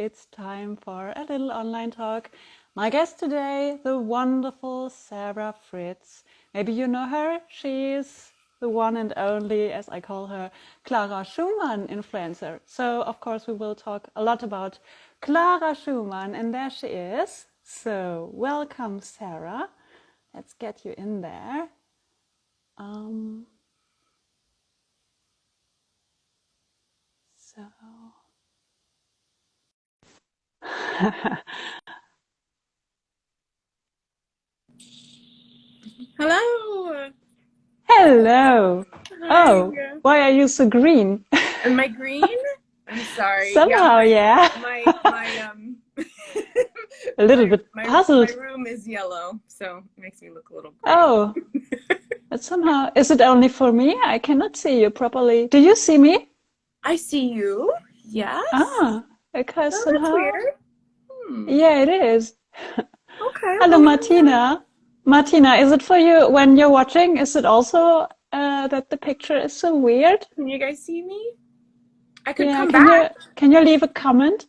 it's time for a little online talk. My guest today, the wonderful Sarah Fritz. Maybe you know her. She's the one and only, as I call her, Clara Schumann influencer. So, of course, we will talk a lot about Clara Schumann, and there she is. So, welcome, Sarah. Let's get you in there. Um, so. Hello. Hello. Hi. Oh, why are you so green? Am I green? I'm sorry. Yeah, Somehow, yeah. my A little bit my puzzled. room is yellow, so it makes me look a little green. Oh, but somehow, is it only for me? I cannot see you properly. Do you see me? I see you. Yes. Ah, because Oh, that's somehow, weird. Hmm. yeah, it is. Okay. Hello, Well, hello. Martina. Martina, is it for you when you're watching? Is it also that the picture is so weird? Can you guys see me? I could Yeah, come back. can you leave a comment?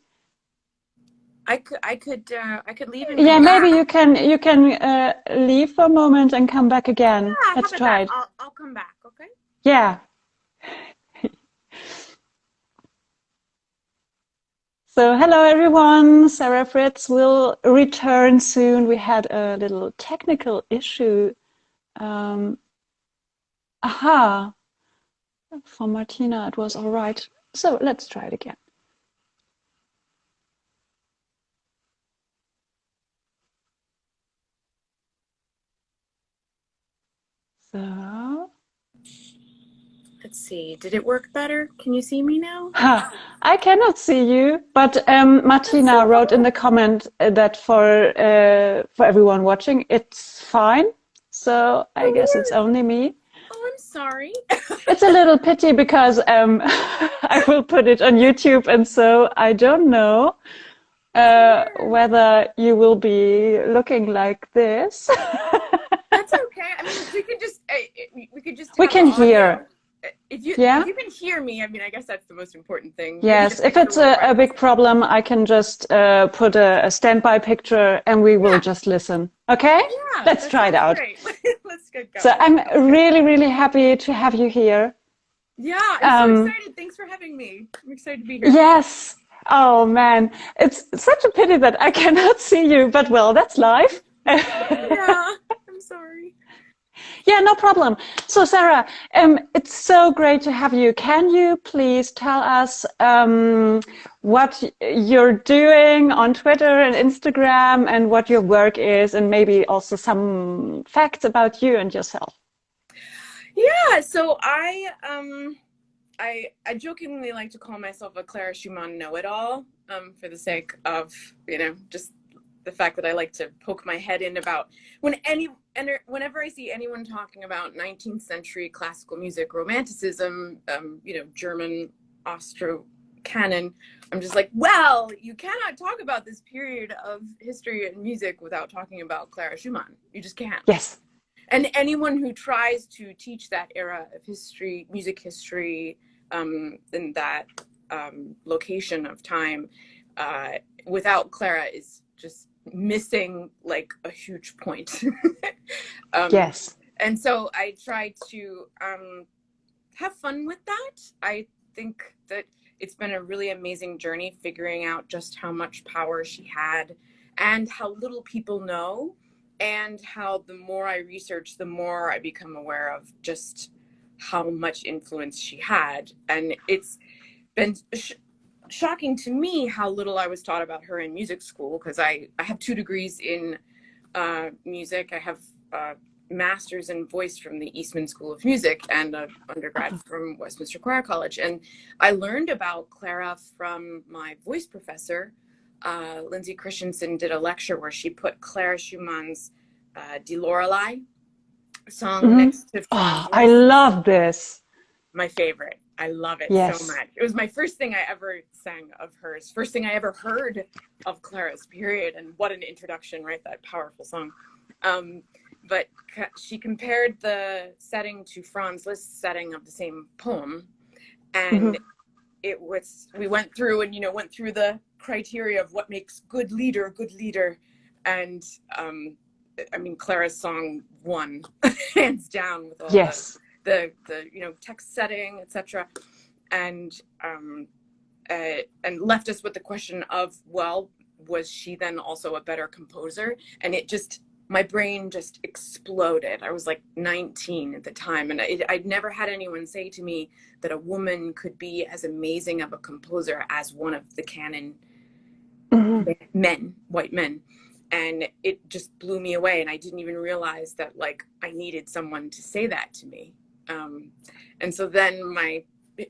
I could leave and Yeah, come maybe back. you can leave for a moment and come back again. Yeah. How Let's about try that? it. I'll come back. Okay. Yeah. So hello everyone. Sarah Fritz will return soon. We had a little technical issue. Um, aha, for Martina it was all right. So let's try it again. So, Let's see. Did it work better? Can you see me now? ha, I cannot see you, but That's so Martina wrote in the odd. comment that for everyone watching, it's fine. So I So guess it's weird. only me. Oh, I'm sorry. It's a little pity because I will put it on YouTube, and so I don't know That's weird. whether you will be looking like this. That's okay. I mean, we could just We have can audio. hear. If Yeah? you can hear me, I mean, I guess that's the most important thing. Maybe Yes. just If make sure it's we're a right. big problem, I can just put a standby picture and we will Yeah, just listen. Okay? yeah, Let's that try it sounds out. great. Let's get So going. I'm Sounds good. really, really happy to have you here. Yeah, I'm so Um, excited. Thanks for having me. I'm excited to be here. yes. Oh man, it's such a pity that I cannot see you, but well, that's life. Yeah, I'm sorry. Yeah, no problem. So, Sarah, it's so great to have you. Can you please tell us what you're doing on Twitter and Instagram and what your work is, and maybe also some facts about you and yourself? Yeah, so I jokingly like to call myself a Clara Schumann know-it-all, for the sake of, just the fact that I like to poke my head in about whenever I see anyone talking about 19th century classical music romanticism, German Austro canon, I'm just like, well, you cannot talk about this period of history and music without talking about Clara Schumann. You just can't. Yes. And anyone who tries to teach that era of history, music history, in that location of time, uh, without Clara is just missing like a huge point. um, Yes. and so I try to have fun with that. I think that it's been a really amazing journey figuring out just how much power she had and how little people know, and how the more I research, the more I become aware of just how much influence she had. And it's been shocking to me how little I was taught about her in music school, because I have 2 degrees in music. I have master's in voice from the Eastman School of Music and an undergrad from Westminster Choir College. And I learned about Clara from my voice professor. Lindsay Christensen did a lecture where she put Clara Schumann's Die Lorelei song Hmm. next to Franz Oh, I Liszt's, love this. my favorite. I love it so Yes. much. It was my first thing I ever sang of hers, first thing I ever heard of Clara's, period. And what an introduction, right? That powerful song. But she compared the setting to Franz Liszt's setting of the same poem. And Hmm. we went through and, went through the criteria of what makes good leader. And I mean, Clara's song won hands down with all Yes. the text setting, etc. And left us with the question of, well, was she then also a better composer? And my brain just exploded. I was like 19 at the time, and I'd never had anyone say to me that a woman could be as amazing of a composer as one of the canon white men. And it just blew me away. And I didn't even realize that, like, I needed someone to say that to me. And so then my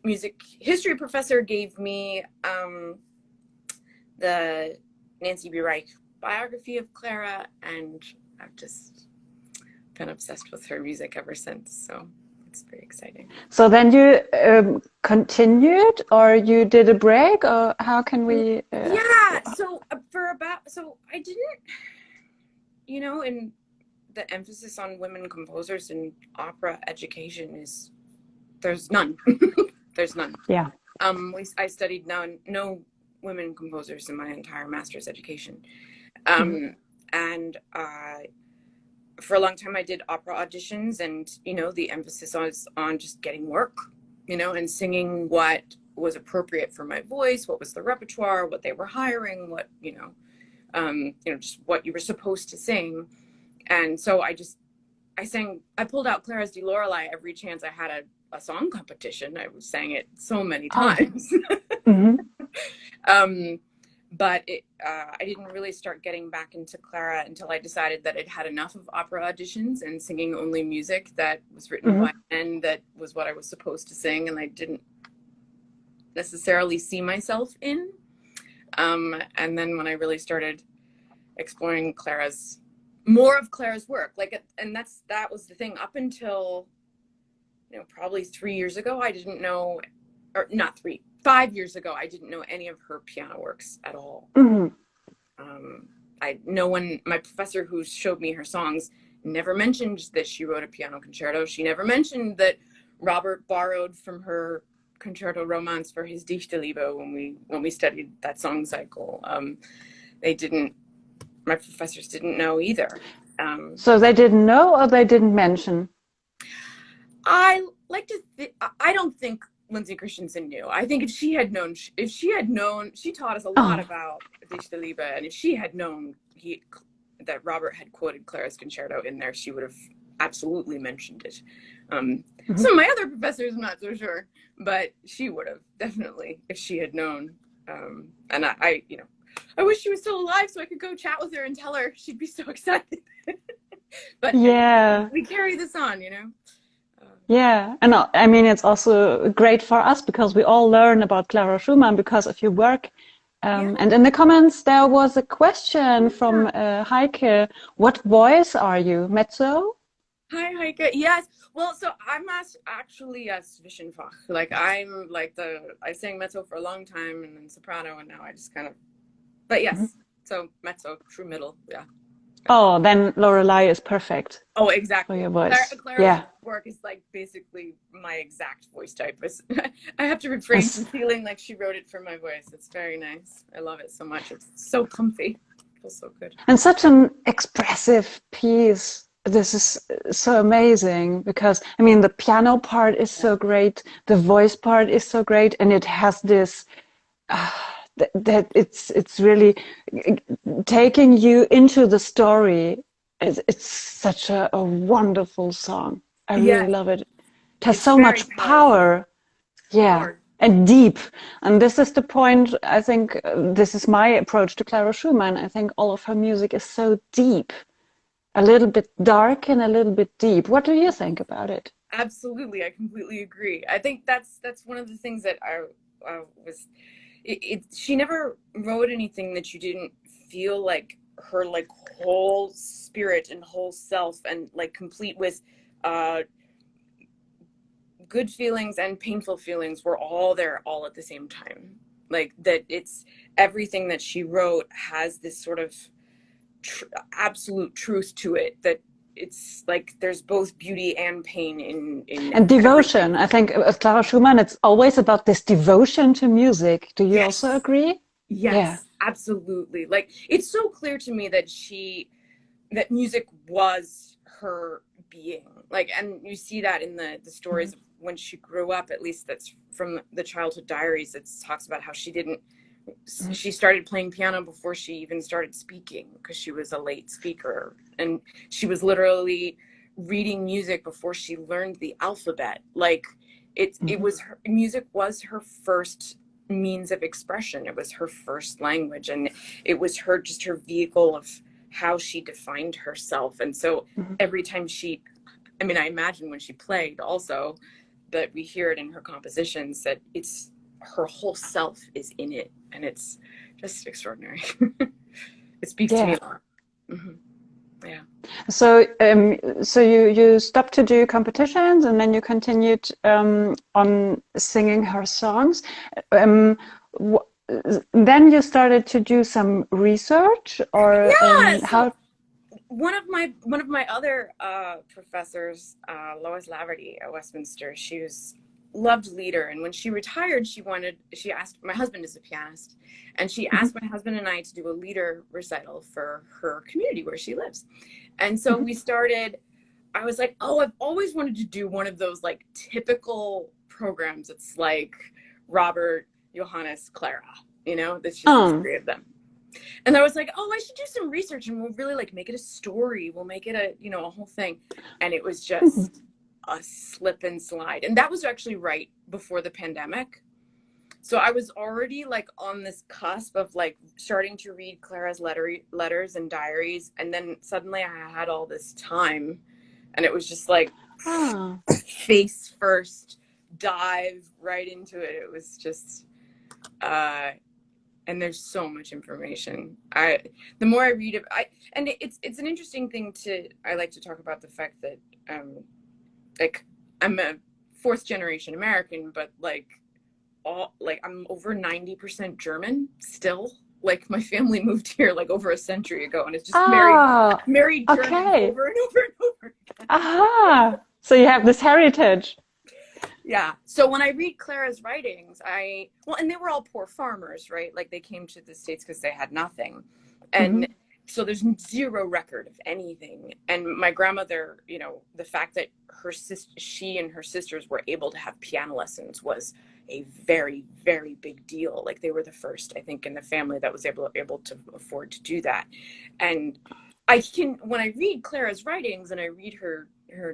music history professor gave me the Nancy B. Reich biography of Clara, and I've just been obsessed with her music ever since. So it's very exciting. So then you continued, or you did a break, or how can we? So I didn't, and the emphasis on women composers in opera education there's none. There's none. Yeah. I studied no women composers in my entire master's education. And for a long time I did opera auditions, and, the emphasis was on just getting work, and singing what was appropriate for my voice, what was the repertoire, what they were hiring, what, just what you were supposed to sing. And so I pulled out Clara's De Lorelei every chance I had a song competition. I sang it so many times. But I didn't really start getting back into Clara until I decided that I'd had enough of opera auditions and singing only music that was written by men, that was what I was supposed to sing, and I didn't necessarily see myself in. And then when I really started exploring more of Clara's work, and that was the thing, up until, probably 3 years ago, I didn't know, or not 5 years ago, I didn't know any of her piano works at all. My professor who showed me her songs never mentioned that she wrote a piano concerto. She never mentioned that Robert borrowed from her concerto romance for his Dichterliebe when we studied that song cycle. My professors didn't know either. So they didn't know, or they didn't mention? I don't think Lindsay Christensen knew. I think if she had known, she taught us a lot about Dichterliebe, and if she had known that Robert had quoted Clara's concerto in there, she would have absolutely mentioned it. Some of my other professors, I'm not so sure, but she would have definitely, if she had known. And I wish she was still alive so I could go chat with her and tell her. She'd be so excited. But yeah, we carry this on, Yeah, and I mean, it's also great for us because we all learn about Clara Schumann because of your work. And in the comments, there was a question from Heike. What voice are you? Mezzo? Hi, Heike. Yes. Well, so I'm actually a Zwischenfach. I sang mezzo for a long time, and then soprano, and now I just kind of, but yes. So mezzo, true middle. Yeah. Oh, then Lorelei is perfect. Oh, exactly. For your voice. Clara's work is basically my exact voice type. I have to refrain from feeling like she wrote it for my voice. It's very nice. I love it so much. It's so comfy. It feels so good. And such an expressive piece. This is so amazing because, I mean, the piano part is so great. The voice part is so great. And it has this... that it's really taking you into the story. It's such a wonderful song. I really love it. It has so much power. Yeah, and deep. And this is the point, I think, this is my approach to Clara Schumann. I think all of her music is so deep, a little bit dark and a little bit deep. What do you think about it? Absolutely, I completely agree. I think that's one of the things that I was... she never wrote anything that you didn't feel like her whole spirit and whole self, and complete with good feelings and painful feelings were all there all at the same time. That it's everything that she wrote has this sort of absolute truth to it that it's like there's both beauty and pain in And devotion. everything. I think with Clara Schumann, it's always about this devotion to music. Do you also Yes. agree? Yeah. Yes, absolutely. Like it's so clear to me that that music was her being. Like, and you see that in the stories of when she grew up, at least that's from the childhood diaries. It talks about how she started playing piano before she even started speaking because she was a late speaker, and she was literally reading music before she learned the alphabet. Like it was music was her first means of expression. It was her first language, and it was just her vehicle of how she defined herself. And so every time I imagine when she played also that we hear it in her compositions, that it's her whole self is in it, and it's just extraordinary. It speaks to me a lot. Yeah. So, so you stopped to do competitions, and then you continued on singing her songs. Then you started to do some research, or Yeah. how? One of my other professors, Lois Laverty at Westminster, she was loved leader, and when she retired, she asked, my husband is a pianist, and she asked my husband and I to do a leader recital for her community where she lives. And so we started. I was like, oh, I've always wanted to do one of those like typical programs. It's like Robert, Johannes, Clara, that's just the three of them. And I was like, oh, I should do some research, and we'll really like make it a story. We'll make it a whole thing. And it was just a slip and slide. And that was actually right before the pandemic. So I was already like on this cusp of like starting to read Clara's letters and diaries. And then suddenly I had all this time, and it was just like face first, dive right into it. It was just, and there's so much information. The more I read it, and it's an interesting thing I like to talk about the fact that, like I'm a fourth generation American, but I'm over 90% German still. Like my family moved here like over a century ago, and it's just married Germans over and over and over again. Aha! So you have this heritage. Yeah. So when I read Clara's writings, and they were all poor farmers, right? Like they came to the States because they had nothing. And so there's zero record of anything. And my grandmother, the fact that she and her sisters were able to have piano lessons was a very, very big deal. Like they were the first, I think, in the family that was able to afford to do that. And when I read Clara's writings and I read her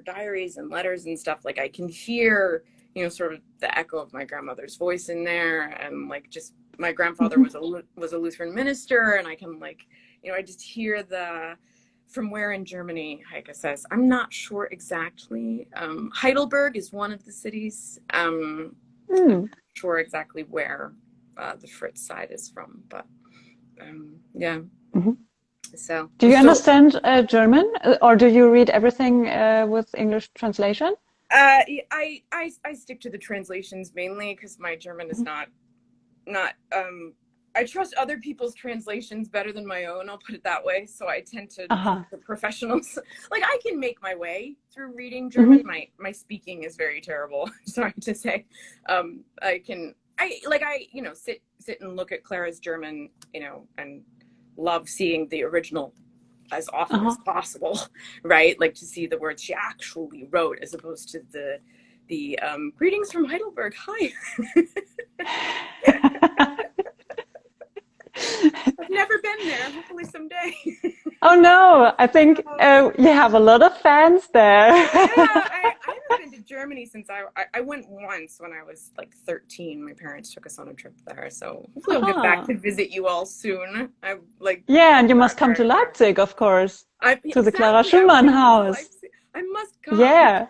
diaries and letters and stuff, like I can hear, sort of the echo of my grandmother's voice in there. And like, just my grandfather was a Lutheran minister, and I can I just hear from where in Germany, Heike says, I'm not sure exactly. Heidelberg is one of the cities. I'm not sure exactly where the Fritz side is from, but yeah. So do you understand German, or do you read everything with English translation? I stick to the translations mainly because my German is not I trust other people's translations better than my own, I'll put it that way. So I tend to the professionals. Like I can make my way through reading German. My speaking is very terrible, sorry to say. I sit and look at Clara's German, and love seeing the original as often as possible, right? Like to see the words she actually wrote as opposed to the greetings from Heidelberg. Hi. I've never been there. Hopefully someday. Oh no, I think you have a lot of fans there. I haven't been to Germany since I went once when I was like 13. My parents took us on a trip there, so hopefully I'll get back to visit you all soon. Yeah, and you must come to Leipzig, of course, to the Clara Schumann house. I must come. Yeah.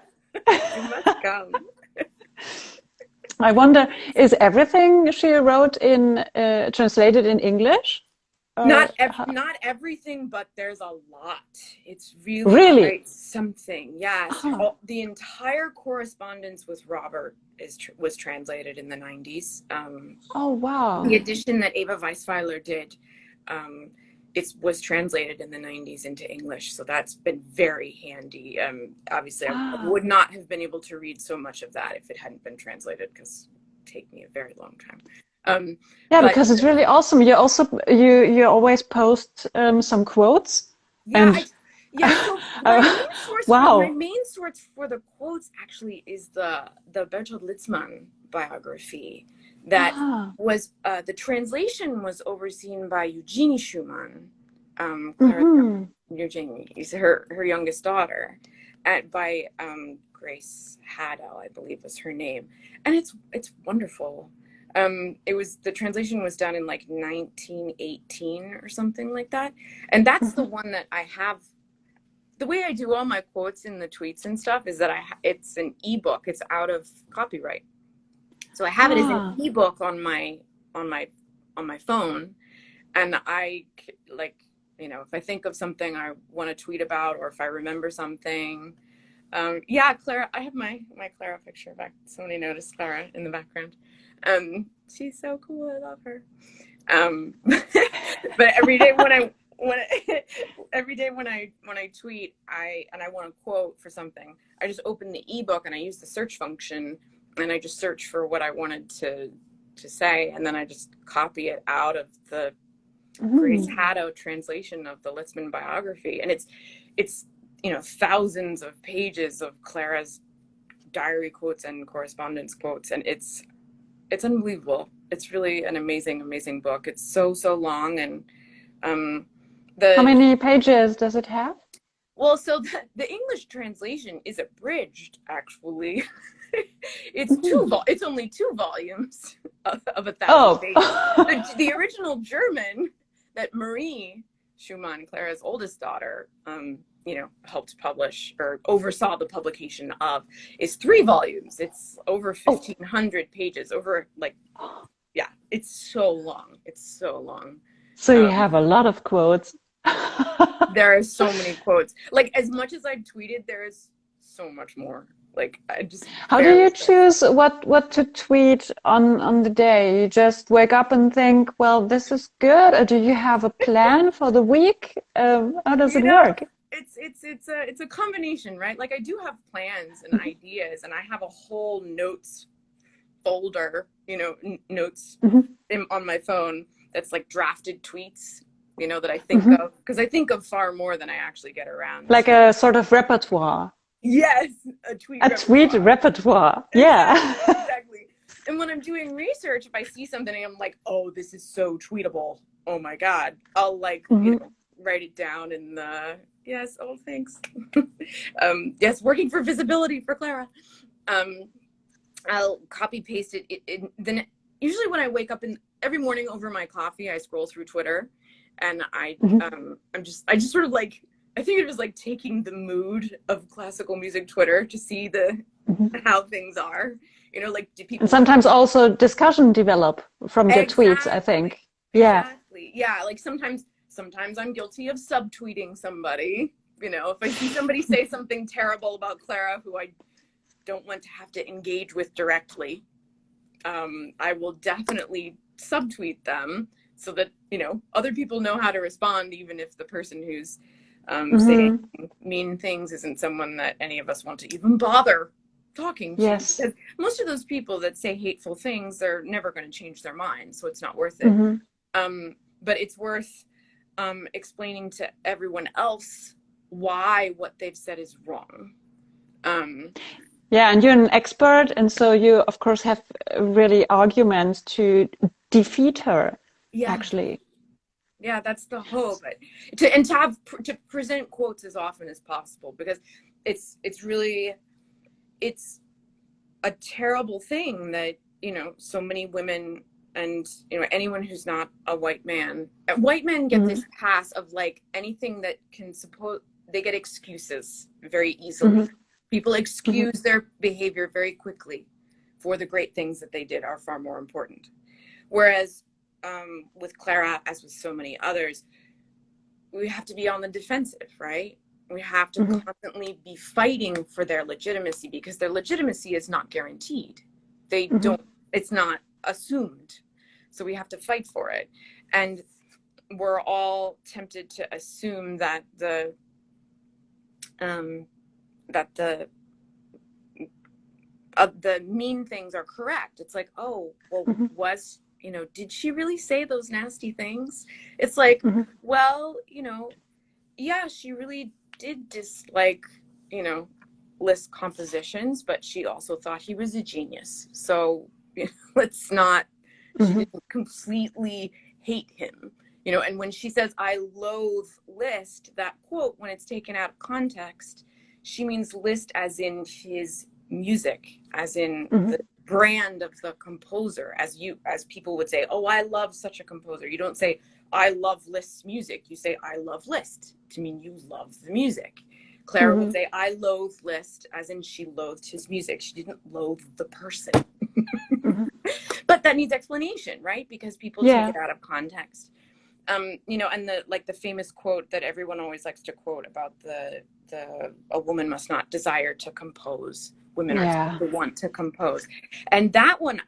I must come. I wonder, is everything she wrote translated in English? Not everything, but there's a lot. It's really quite something. Yes. The entire correspondence with Robert was translated in the 90s. Oh, wow. The edition that Eva Weisweiler did it was translated in the 90s into English, so that's been very handy. Obviously, I would not have been able to read so much of that if it hadn't been translated, because it take me a very long time. Yeah, because it's really awesome. You also you always post some quotes. Yeah, And so my main source for the quotes actually is the Bertolt Litzmann biography. That was the translation was overseen by Eugenie Schumann, Clara Eugenie is her youngest daughter, by Grace Hadow, I believe was her name, and it's wonderful. The translation was done in like 1918 or something like that, and that's the one that I have. The way I do all my quotes in the tweets and stuff is that it's an ebook. It's out of copyright. So I have it as an ebook on my phone, and I, like, you know, if I think of something I want to tweet about, or if I remember something, Clara, I have my Clara picture back. Somebody noticed Clara in the background. She's so cool. I love her. But every day when I tweet, and I want to quote for something, I just open the ebook and I use the search function. And I just search for what I wanted to say, and then I just copy it out of the Grace Hadow translation of the Litzmann biography. And it's you know, thousands of pages of Clara's diary quotes and correspondence quotes, and it's unbelievable. It's really an amazing book. It's so long, and how many pages does it have? Well, so the English translation is abridged, actually. It's only 2 volumes of 1,000 pages. The original German that Marie Schumann, Clara's oldest daughter, you know, helped publish or oversaw the publication of, is 3 volumes. It's over 1,500 pages. It's so long. So you have a lot of quotes. There are so many quotes. Like, as much as I've tweeted, there is so much more. Like, how do you choose what to tweet on the day? You just wake up and think, well, this is good, or do you have a plan for the week? How does it work? It's a combination, right? Like, I do have plans and ideas, and I have a whole notes folder, you know, notes on my phone that's like drafted tweets, you know, that I think of, because I think of far more than I actually get around. Like a sort of repertoire. Yes, a tweet repertoire. Yeah. Exactly. And when I'm doing research, if I see something and I'm like, oh, this is so tweetable, oh my God, I'll you know, write it down in the, yes, oh, thanks. Yes, working for visibility for Clara. I'll copy paste it. Then usually when I wake up every morning over my coffee, I scroll through Twitter, and I just sort of like, I think it was like taking the mood of classical music Twitter to see how things are, you know, like, do people... And sometimes also discussion develop from the tweets, I think. Yeah. Exactly. Yeah, like sometimes I'm guilty of subtweeting somebody, you know, if I see somebody say something terrible about Clara who I don't want to have to engage with directly, I will definitely subtweet them so that, you know, other people know how to respond, even if the person who's saying mean things isn't someone that any of us want to even bother talking to. Yes. Because most of those people that say hateful things, they're never going to change their mind, so it's not worth it. But it's worth explaining to everyone else why what they've said is wrong. Yeah, and you're an expert, and so you, of course, have really arguments to defeat her, actually. Yeah, that's the hope. To present quotes as often as possible, because it's a terrible thing that, you know, so many women and, you know, anyone who's not a white men get this pass of, like, anything that can they get excuses very easily. People excuse their behavior very quickly for the great things that they did are far more important. Whereas with Clara, as with so many others, we have to be on the defensive, right? We have to constantly be fighting for their legitimacy, because their legitimacy is not guaranteed. It's not assumed. So we have to fight for it. And we're all tempted to assume that the mean things are correct. It's like, oh, well, did she really say those nasty things? It's like, well, yeah, she really did dislike, Liszt's compositions, but she also thought he was a genius. So let's not, she didn't completely hate him, and when she says, I loathe Liszt, that quote, when it's taken out of context, she means Liszt as in his music, as in the brand of the composer, as people would say, oh, I love such a composer. You don't say, I love Liszt's music. You say, I love Liszt, to mean you love the music. Clara would say, I loathe Liszt, as in she loathed his music. She didn't loathe the person. But that needs explanation, right? Because people take it out of context. And the famous quote that everyone always likes to quote about a woman must not desire to compose. Women are to want to compose. And that one,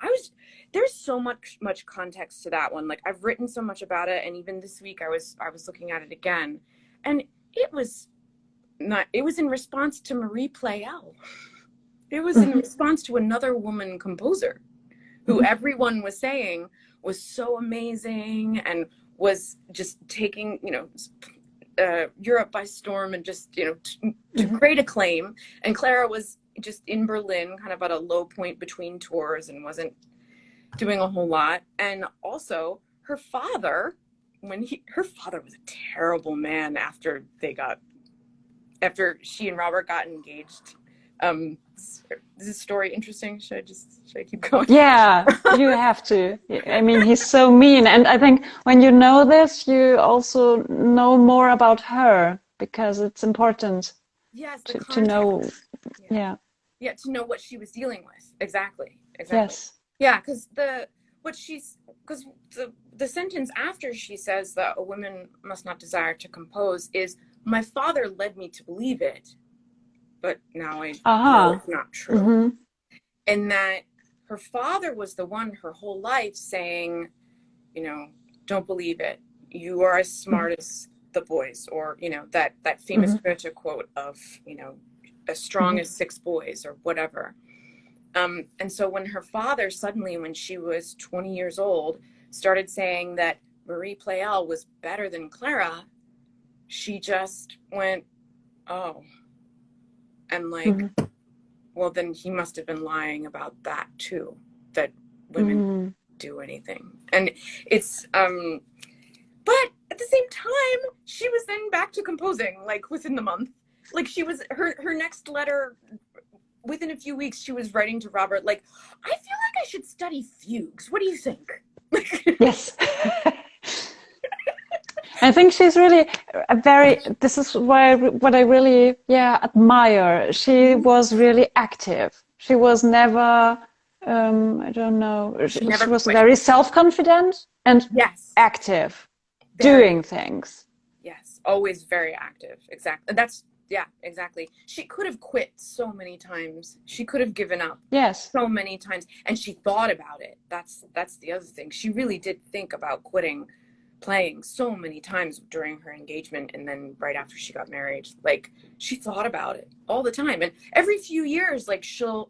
there's so much context to that one. Like, I've written so much about it, and even this week I was looking at it again, and it was in response to Marie Pleyel. It was in response to another woman composer who everyone was saying was so amazing and was just taking, Europe by storm and just, to great acclaim. And Clara was just in Berlin, kind of at a low point between tours, and wasn't doing a whole lot. And also her father was a terrible man after she and Robert got engaged. Is this story interesting? Should I keep going? Yeah, you have to. I mean, he's so mean. And I think when you know this, you also know more about her, because it's important to know. Yeah, to know what she was dealing with. Exactly. Yes. Yeah, because the sentence after she says that a woman must not desire to compose is, my father led me to believe it, but now I know it's not true. And that her father was the one her whole life saying, don't believe it. You are as smart as the boys, or, that famous Goethe quote of, as strong as 6 boys, or whatever. And so when her father suddenly, when she was 20 years old, started saying that Marie Pleyel was better than Clara, she just went, oh. And well, then he must have been lying about that too, that women do anything. And it's, but at the same time, she was then back to composing, like, within the month. Like, she was, her next letter, within a few weeks, she was writing to Robert, like, I feel like I should study fugues. What do you think? Yes. I think she's really this is what I really, admire. She was really active. She was never, I don't know, she was very self-confident and active, doing things. Yes, always very active. Exactly. Exactly. She could have quit so many times. She could have given up so many times. And she thought about it. That's the other thing. She really did think about quitting playing so many times during her engagement, and then right after she got married. Like, she thought about it all the time. And every few years, like, she'll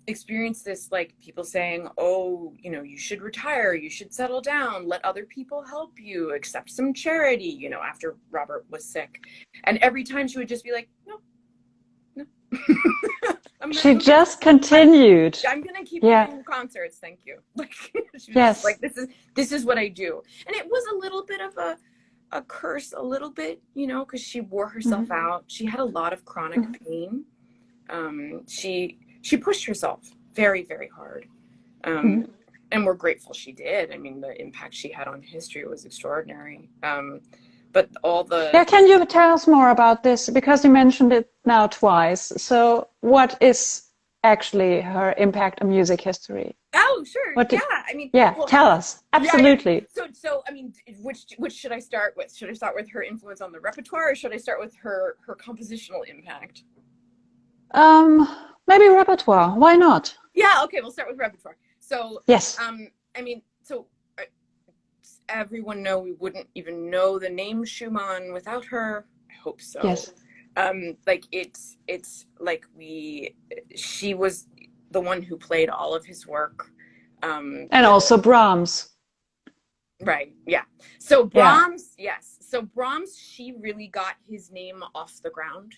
experience this, like, people saying, oh, you should retire, you should settle down, let other people help you, accept some charity, after Robert was sick. And every time she would just be like, no. She just continued. I'm gonna keep giving concerts, thank you. Like, she was just like, this is what I do. And it was a little bit of a curse, a little bit, because she wore herself out. She had a lot of chronic pain. She pushed herself very, very hard. And we're grateful she did. I mean, the impact she had on history was extraordinary. But all the... Yeah, can you tell us more about this? Because you mentioned it now twice. So what is actually her impact on music history? Oh, sure. Tell us. Absolutely. So I mean, which should I start with? Should I start with her influence on the repertoire, or should I start with her compositional impact? Maybe repertoire. Why not? Yeah, okay, we'll start with repertoire. So, yes. I mean, so everyone know we wouldn't even know the name Schumann without her. I hope so. Yes. Like it's like she was the one who played all of his work. And also Brahms. Right. Yeah. So Yeah. Brahms, yes. So Brahms, she really got his name off the ground,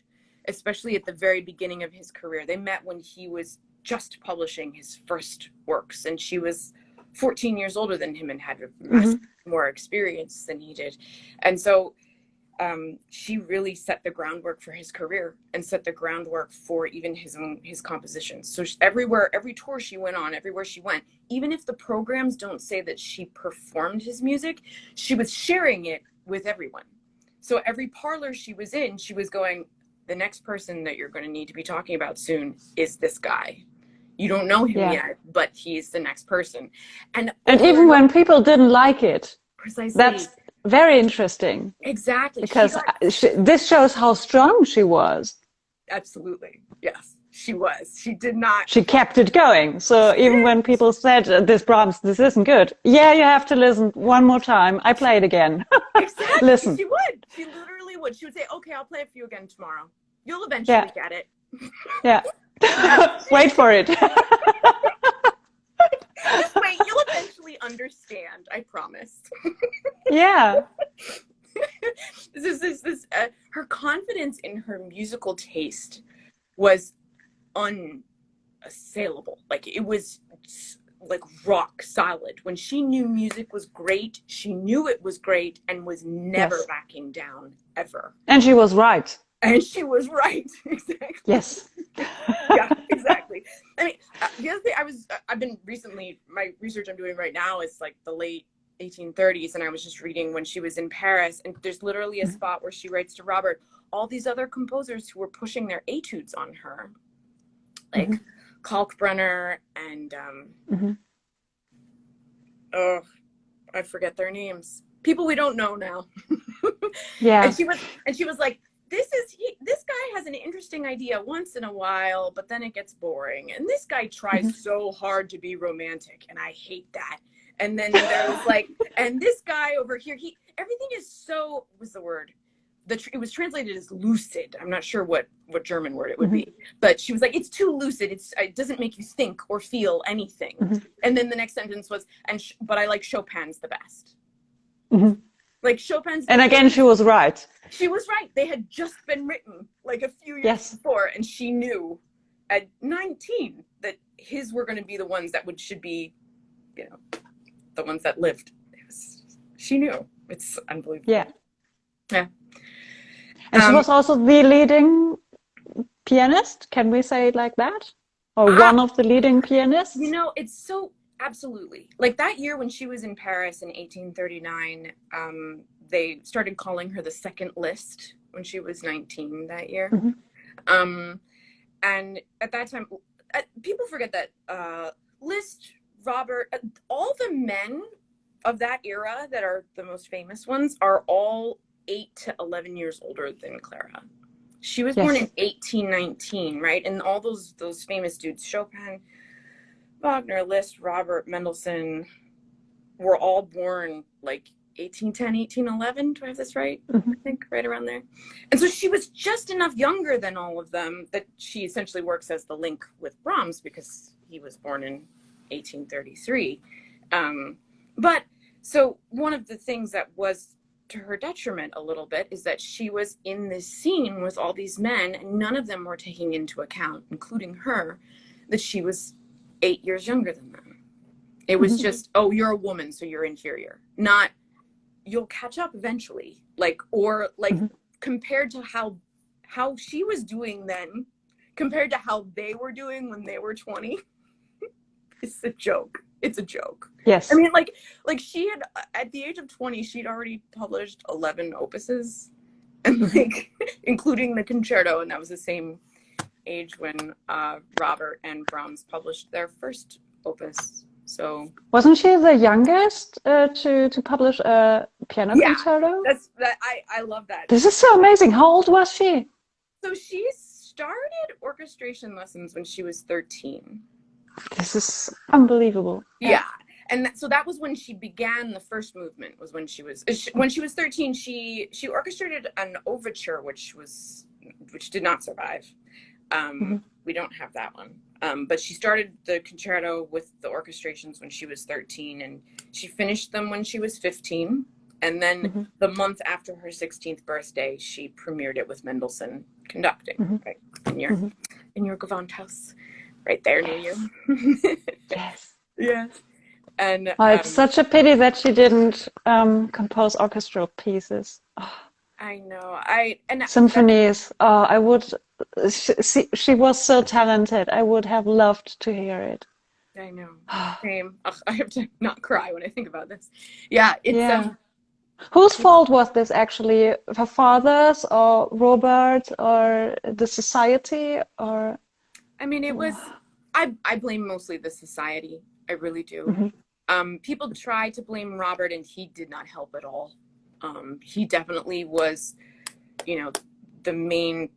especially at the very beginning of his career. They met when he was just publishing his first works, and she was 14 years older than him and had much more experience than he did. And so she really set the groundwork for his career and set the groundwork for even his compositions. So every tour she went on, everywhere she went, even if the programs don't say that she performed his music, she was sharing it with everyone. So every parlor she was in, she was going, the next person that you're going to need to be talking about soon is this guy. You don't know him yet, but he's the next person. And even when people didn't like it, precisely, that's very interesting. Exactly. Because this shows how strong she was. Absolutely. Yes, she was. She did not. She kept it going. So even when people said, this Brahms, this isn't good. Yeah, you have to listen one more time. I play it again. Exactly. Listen. She would. She literally would. She would say, okay, I'll play it for you again tomorrow. You'll eventually get it. Yeah. Wait for it. Just wait. You'll eventually understand. I promise. Yeah. Her confidence in her musical taste was unassailable. Like it was like rock solid. When she knew music was great, she knew it was great and was never backing down ever. And she was right. And she was right. Exactly. Yes. Yeah, exactly. I mean, the other thing I've been recently, my research I'm doing right now is like the late 1830s, and I was just reading when she was in Paris, and there's literally a spot where she writes to Robert all these other composers who were pushing their etudes on her, like Kalkbrenner and I forget their names. People we don't know now. Yeah. And she was like, this guy has an interesting idea once in a while, but then it gets boring. And this guy tries so hard to be romantic, and I hate that. And then there was like, and this guy over here, everything is so, what's the word? It was translated as lucid. I'm not sure what German word it would be, but she was like, it's too lucid. It doesn't make you think or feel anything. And then the next sentence was, but I like Chopin's the best. Like Chopin's. And again, she was right. She was right. They had just been written like a few years before, and she knew at 19 that his were going to be the ones that should be, you know, the ones that lived. She knew. It's unbelievable. Yeah. Yeah. And she was also the leading pianist. Can we say it like that? Or one of the leading pianists? You know, it's so absolutely. Like that year when she was in Paris in 1839, they started calling her the second Liszt when she was 19 that year. And at that time, people forget that Liszt, Robert, all the men of that era that are the most famous ones are all 8 to 11 years older than Clara. She was born in 1819, right? And all those famous dudes, Chopin, Wagner, Liszt, Robert, Mendelssohn, were all born like 1810, 1811. Do I have this right? I think right around there. And so she was just enough younger than all of them that she essentially works as the link with Brahms because he was born in 1833. But so one of the things that was to her detriment a little bit is that she was in this scene with all these men and none of them were taking into account, including her, that she was 8 years younger than them. It was just, oh, you're a woman, so you're inferior. Not, you'll catch up eventually. Compared to how she was doing then, compared to how they were doing when they were 20, it's a joke. It's a joke. Yes. I mean, like she had, at the age of 20, she'd already published 11 opuses, and like, including the concerto, and that was the same age when Robert and Brahms published their first opus. So wasn't she the youngest to publish a piano concerto? I love that. This is so amazing. How old was she? So she started orchestration lessons when she was 13. This is unbelievable. Yeah. so that was when she began the first movement. Was when she was 13. She orchestrated an overture, which did not survive. We don't have that one. But she started the concerto with the orchestrations when she was 13, and she finished them when she was 15. And then the month after her 16th birthday, she premiered it with Mendelssohn conducting, right in your Gewandhaus, right there near you. Yes. Yes. And It's such a pity that she didn't compose orchestral pieces. Oh, I know. symphonies. Oh, I would. She was so talented. I would have loved to hear it. I know. Same. Ugh, I have to not cry when I think about this. Yeah, it's Whose fault was this actually? Her father's or Robert or the society or? I mean, it was. I blame mostly the society. I really do. People try to blame Robert, and he did not help at all. He definitely was, the main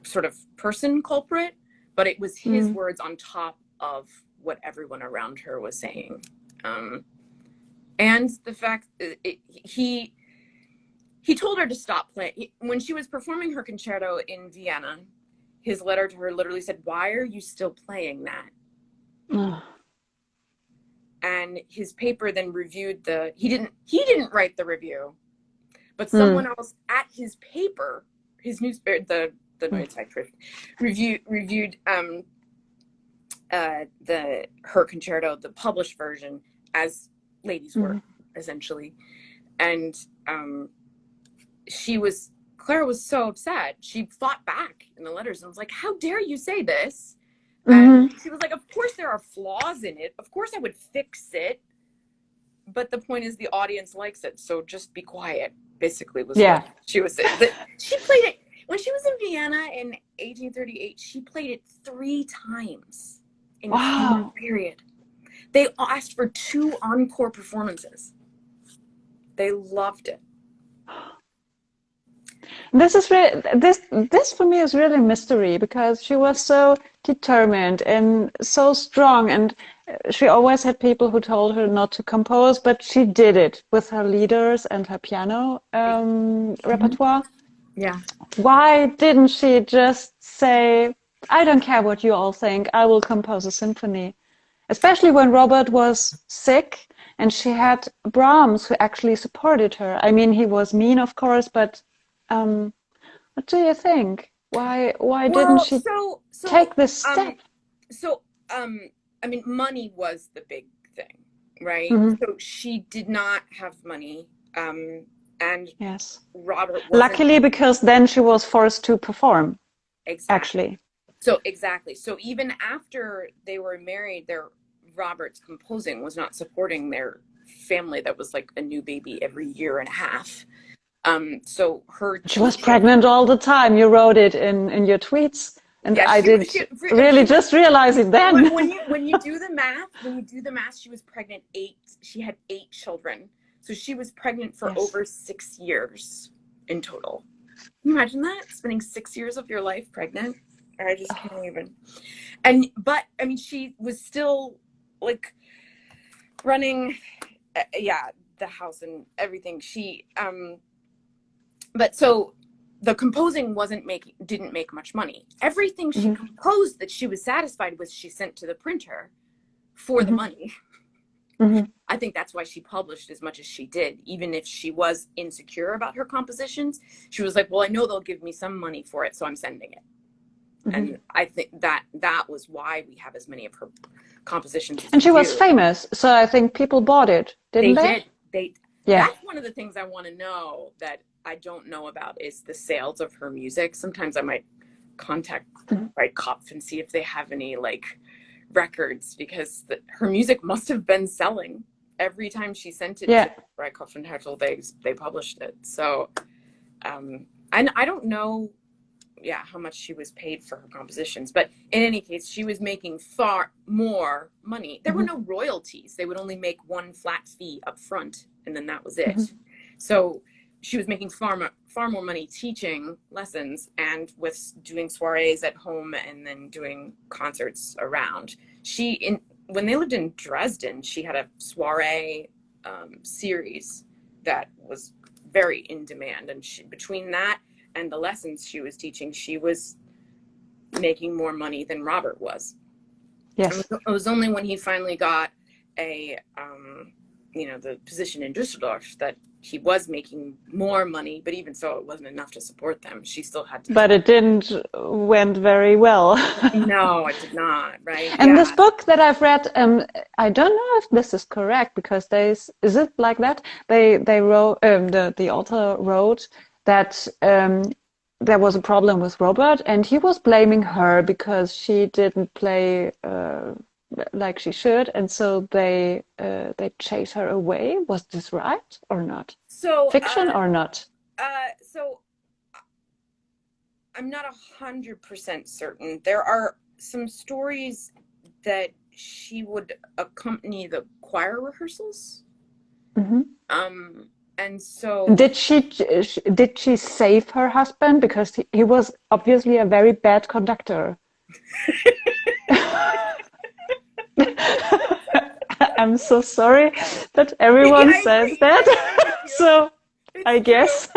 sort of person culprit, but it was his words on top of what everyone around her was saying. And the fact that he told her to stop playing. When she was performing her concerto in Vienna, his letter to her literally said, "Why are you still playing that?" And his paper then reviewed he didn't write the review, but someone else at his paper, his newspaper, the Neuzeit reviewed her concerto, the published version, as ladies' work, essentially. And Clara was so upset. She fought back in the letters and was like, "How dare you say this?" And she was like, "Of course there are flaws in it. Of course I would fix it. But the point is the audience likes it. So just be quiet," basically was what she was saying. But she played it, when she was in Vienna in 1838, she played it 3 times in a 4-month period. They asked for 2 encore performances. They loved it. This is really, this for me is really a mystery, because she was so determined and so strong, and she always had people who told her not to compose, but she did it with her leaders and her piano repertoire. Yeah. Why didn't she just say, "I don't care what you all think, I will compose a symphony"? Especially when Robert was sick and she had Brahms who actually supported her. I mean, he was mean, of course, but what do you think? Why didn't she take this step? I mean, money was the big thing, right? So she did not have money. And Robert wasn't. Luckily, because then she was forced to perform. Actually. So even after they were married, Robert's composing was not supporting their family that was like a new baby every year and a half. So she was pregnant all the time. You wrote it in your tweets, and I did really just realize it then. When you do the math, she was pregnant she had 8 children. So she was pregnant for over 6 years in total. Can you imagine that? Spending 6 years of your life pregnant? I just can't even. But I mean, she was still like running, the house and everything. But so the composing didn't make much money. Everything she composed that she was satisfied with, she sent to the printer for the money. I think that's why she published as much as she did. Even if she was insecure about her compositions, she was like, well, I know they'll give me some money for it, so I'm sending it. And I think that was why we have as many of her compositions. And she was famous, so I think people bought it, didn't they? They did. That's one of the things I want to know that I don't know about is the sales of her music. Sometimes I might contact Kopf and see if they have any records, because her music must have been selling every time she sent it to Kopf and Hertel. They published it. So I don't know how much she was paid for her compositions, but in any case, she was making far more money. There were no royalties. They would only make 1 flat fee up front, and then that was it. So she was making far more money teaching lessons and with doing soirees at home and then doing concerts around. when they lived in Dresden, she had a soiree series that was very in demand. And between that and the lessons she was teaching, she was making more money than Robert was. Yes. And it was only when he finally got the position in Düsseldorf that he was making more money, but even so, it wasn't enough to support them. She still had to. But it didn't went very well. No, it did not. Right. And this book that I've read, I don't know if this is correct because is it like that? They wrote the author wrote that there was a problem with Robert, and he was blaming her because she didn't play like she should, and so they chase her away. Was this right or not? So fiction or not? So I'm not 100% certain. There are some stories that she would accompany the choir rehearsals. Mm-hmm. And so did she save her husband, because he was obviously a very bad conductor? I'm so sorry that everyone says that. So I guess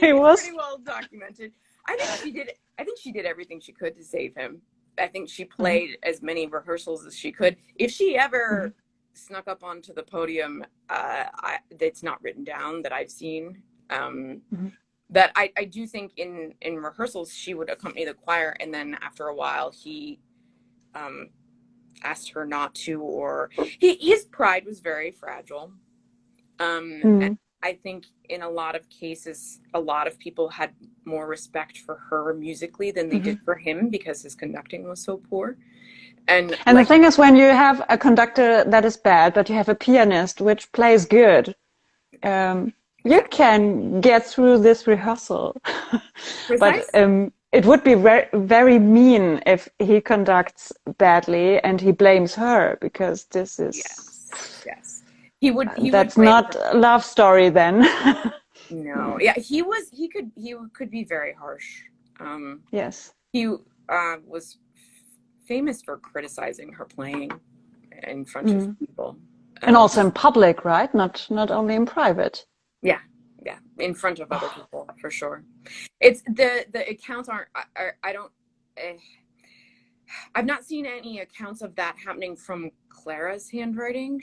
it was pretty well documented. I think she did everything she could to save him. I think she played as many rehearsals as she could. If she ever snuck up onto the podium, it's not written down that I've seen. That I do think in rehearsals she would accompany the choir, and then after a while he asked her not to, or his pride was very fragile. And I think in a lot of cases, a lot of people had more respect for her musically than they did for him because his conducting was so poor. And the thing is, when you have a conductor that is bad, but you have a pianist which plays good, you can get through this rehearsal. But it would be very, very mean if he conducts badly and he blames her, because this is yes. He would that's not a love story then. No, yeah, he could be very harsh. Yes, he was famous for criticizing her playing in front of people, and also in public, right? Not only in private. Yeah, in front of other people, for sure. It's the accounts aren't. I don't. I've not seen any accounts of that happening from Clara's handwriting.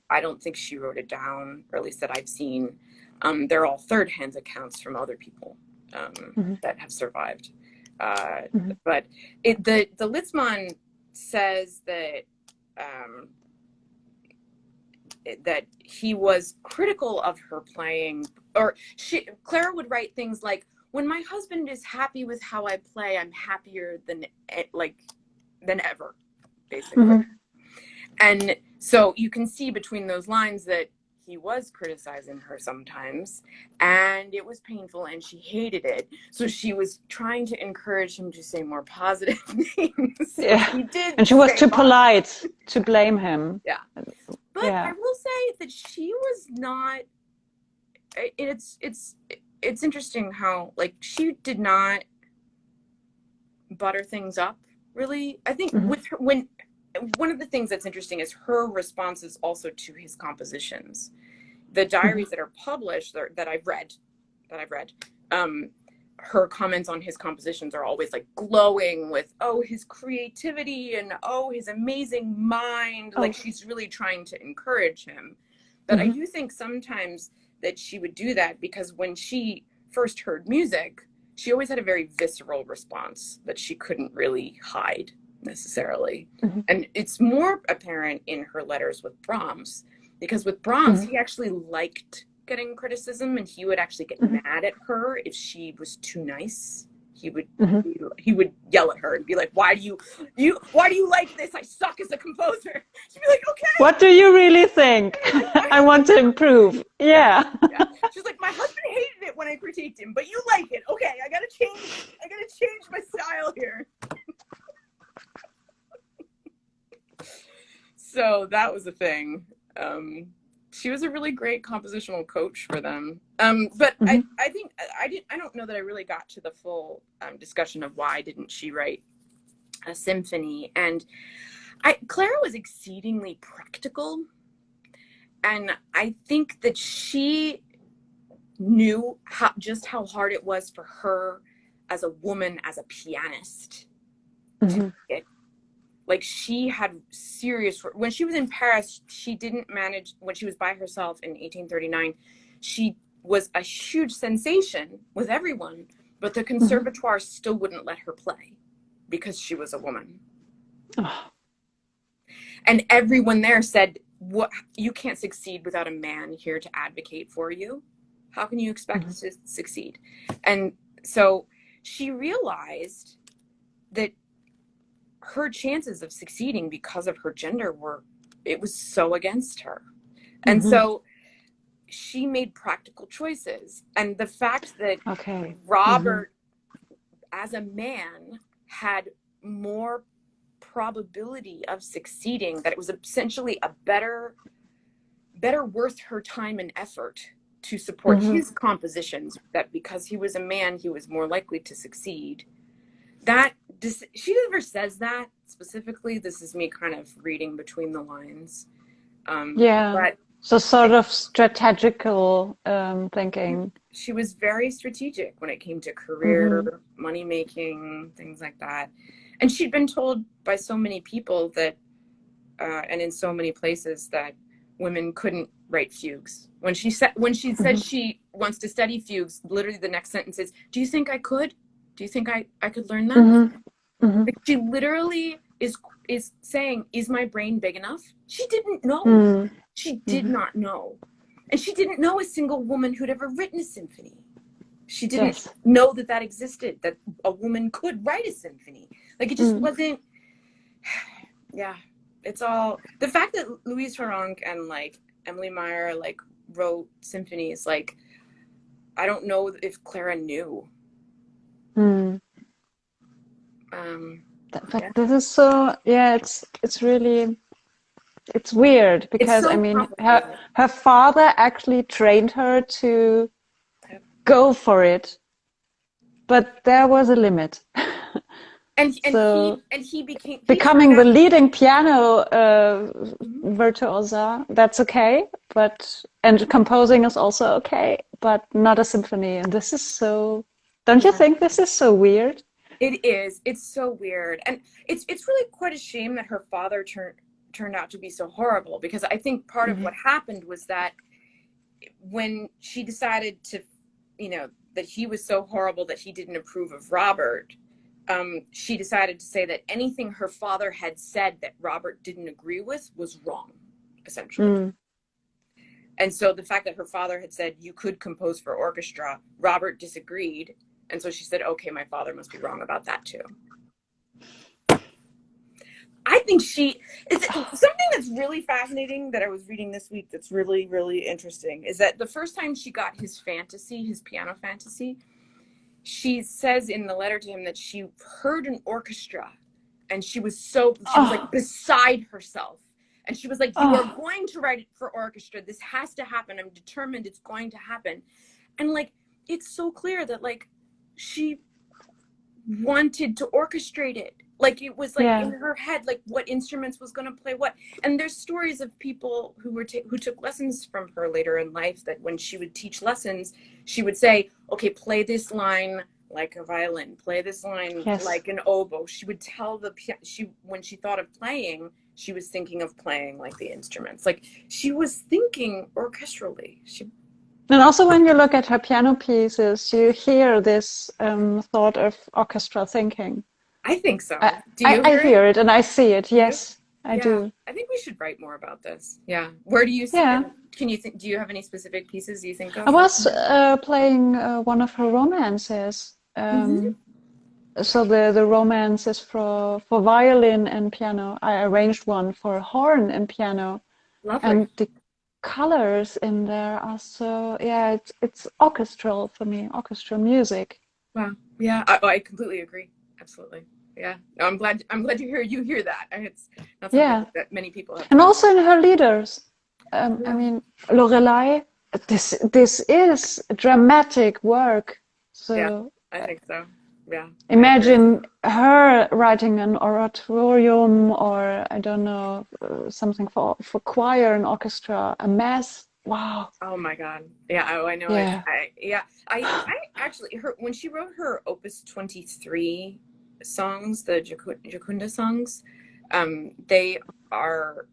I don't think she wrote it down, or at least that I've seen. They're all third-hand accounts from other people that have survived. But the Litzmann says that that he was critical of her playing, or Clara would write things like, "When my husband is happy with how I play, I'm happier than ever," basically. And so you can see between those lines that he was criticizing her sometimes, and it was painful, and she hated it. So she was trying to encourage him to say more positive things. Yeah, he did, and she was too polite to blame him. Yeah, but I will say that she was not. It's interesting how, like, she did not butter things up, really. I think with her, one of the things that's interesting is her responses also to his compositions. The diaries that are published that I've read, her comments on his compositions are always like glowing with, his creativity and his amazing mind. Like, she's really trying to encourage him. But I do think sometimes that she would do that because when she first heard music, she always had a very visceral response that she couldn't really hide necessarily. And it's more apparent in her letters with Brahms, because with Brahms, he actually liked getting criticism, and he would actually get mad at her if she was too nice. He would yell at her and be like, why do you like this? I suck as a composer. She'd be like, okay. What do you really think? I want to improve. Yeah. She's like, my husband hated it when I critiqued him, but you like it. Okay, I gotta change my style here. So that was a thing. She was a really great compositional coach for them. But I think I don't know that I really got to the full discussion of why didn't she write a symphony. And Clara was exceedingly practical, and I think that she knew just how hard it was for her as a woman, as a pianist, to get, like, she had serious, when she was in Paris, she didn't manage, when she was by herself in 1839, she was a huge sensation with everyone, but the conservatoire still wouldn't let her play because she was a woman. Oh. And everyone there said, "What? You can't succeed without a man here to advocate for you. How can you expect to succeed?" And so she realized that her chances of succeeding because of her gender it was so against her. And so she made practical choices. And the fact that Robert, as a man, had more probability of succeeding, that it was essentially a better worth her time and effort to support his compositions, that because he was a man, he was more likely to succeed. She never says that specifically. This is me kind of reading between the lines. But so sort of strategical thinking. She was very strategic when it came to career, money making, things like that. And she'd been told by so many people that, and in so many places, that women couldn't write fugues. When she said she wants to study fugues, literally the next sentence is, "Do you think I could? Do you think I could learn that?" Like, she literally is saying, "Is my brain big enough?" She didn't know. She did not know. And she didn't know a single woman who'd ever written a symphony. She didn't know that existed, that a woman could write a symphony. Like, it just wasn't, it's all, the fact that Louise Farrenc and, like, Emily Meyer, like, wrote symphonies, like, I don't know if Clara knew. But this is so, it's really, it's weird because, I mean, her father actually trained her to go for it, but there was a limit. And he becoming the leading piano virtuosa, that's okay, and composing is also okay, but not a symphony. And this is so, don't you think this is so weird? It is. It's so weird. And it's really quite a shame that her father turned out to be so horrible, because I think part of what happened was that when she decided to, that he was so horrible that he didn't approve of Robert, she decided to say that anything her father had said that Robert didn't agree with was wrong, essentially. And so the fact that her father had said, "You could compose for orchestra," Robert disagreed. And so she said, "Okay, my father must be wrong about that too." I think it's something that's really fascinating that I was reading this week that's really, really interesting, is that the first time she got his piano fantasy, she says in the letter to him that she heard an orchestra and she was like beside herself. And she was like, "You are going to write it for orchestra. This has to happen. I'm determined it's going to happen." And, like, it's so clear that, like, she wanted to orchestrate it. Like, it was like in her head, like, what instruments was going to play what. And there's stories of people who took lessons from her later in life, that when she would teach lessons, she would say, "Okay, play this line like a violin, play this line like an oboe." She would tell when she thought of playing, she was thinking of playing like the instruments. Like, she was thinking orchestrally. And also, when you look at her piano pieces, you hear this thought of orchestra thinking. I think so. Do you hear it and I see it. Yes, I do. I think we should write more about this. Yeah. Where do you see it? Can you think? Do you have any specific pieces you think of? I was playing one of her romances. So the romance is for violin and piano. I arranged one for horn and piano. Lovely. And the colors in there are so, it's orchestral for me, orchestral music. Wow. Yeah, I completely agree. Absolutely. Yeah. No, I'm glad you hear that. It's not something that many people have. And also in her leaders. I mean, Lorelei, this is dramatic work. So I think so. Yeah. Imagine her writing an oratorium, or I don't know, something for choir and orchestra, a mass. Wow. Oh my God. Yeah. Oh, I know it. Yeah. I actually, when she wrote her Opus 23 songs, the Jacunda songs, they are,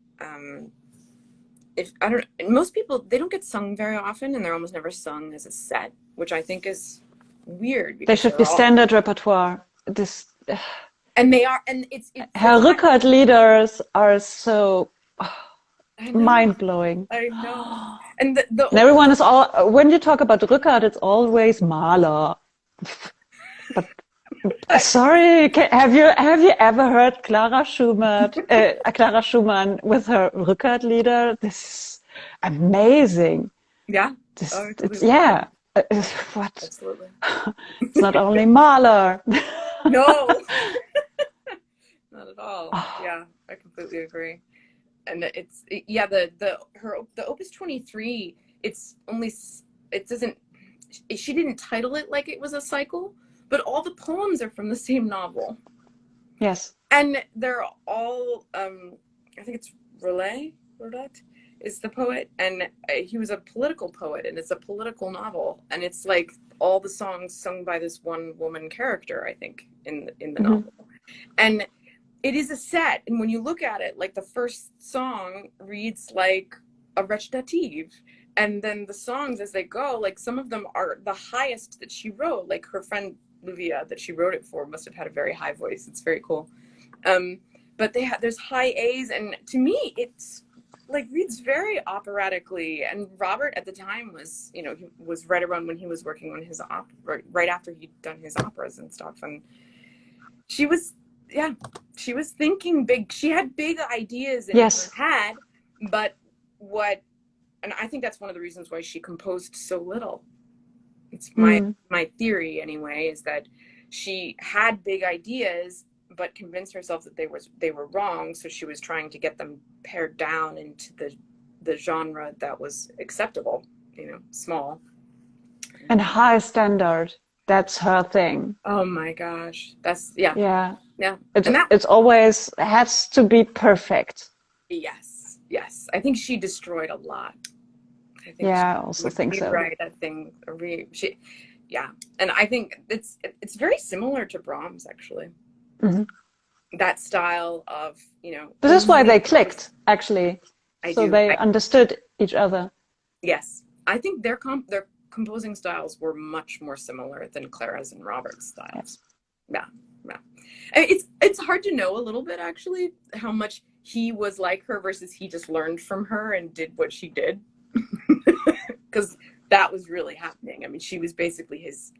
if I don't, most people, they don't get sung very often, and they're almost never sung as a set, which I think is weird They because should be they're all, standard repertoire. This and they are, and it's the her time. Rückert-Lieders are so I know. mind-blowing. I know. And the And everyone is all, when you talk about Rückert, it's always Mahler. But sorry, have you ever heard Clara Schumann, Clara Schumann with her Rückert-Lieder? This is amazing. yeah. This, Oh, it's absolutely. yeah. What? Absolutely. It's not only Mahler. No, not at all. Oh, Yeah, I completely agree. And the Opus 23, it's only, it doesn't, she didn't title it like it was a cycle, but all the poems are from the same novel. yes. And they're all, I think it's Roulette is the poet, and he was a political poet, and it's a political novel, and it's like all the songs sung by this one woman character, I think, in the novel. And it is a set, and when you look at it, like the first song reads like a recitative, and then the songs as they go, like some of them are the highest that she wrote, like her friend Livia that she wrote it for must have had a very high voice. It's very cool. But there's high A's, and to me it's like reads very operatically. And Robert at the time was, he was right around when he was working on his right after he'd done his operas and stuff, and she was thinking big. She had big ideas in her head, but and I think that's one of the reasons why she composed so little. It's my theory anyway, is that she had big ideas but convinced herself that they were wrong, so she was trying to get them pared down into the genre that was acceptable, small And high standard. That's her thing. Oh my gosh, that's yeah. It's always has to be perfect. Yes. I think she destroyed a lot. I think I also think so. Rewrite that thing. And I think it's very similar to Brahms, actually. That style of, This is why they clicked, actually. They understood each other. Yes, I think their composing styles were much more similar than Clara's and Robert's styles. Yeah. It's hard to know a little bit, actually, how much he was like her versus he just learned from her and did what she did. Because that was really happening. I mean, she was basically his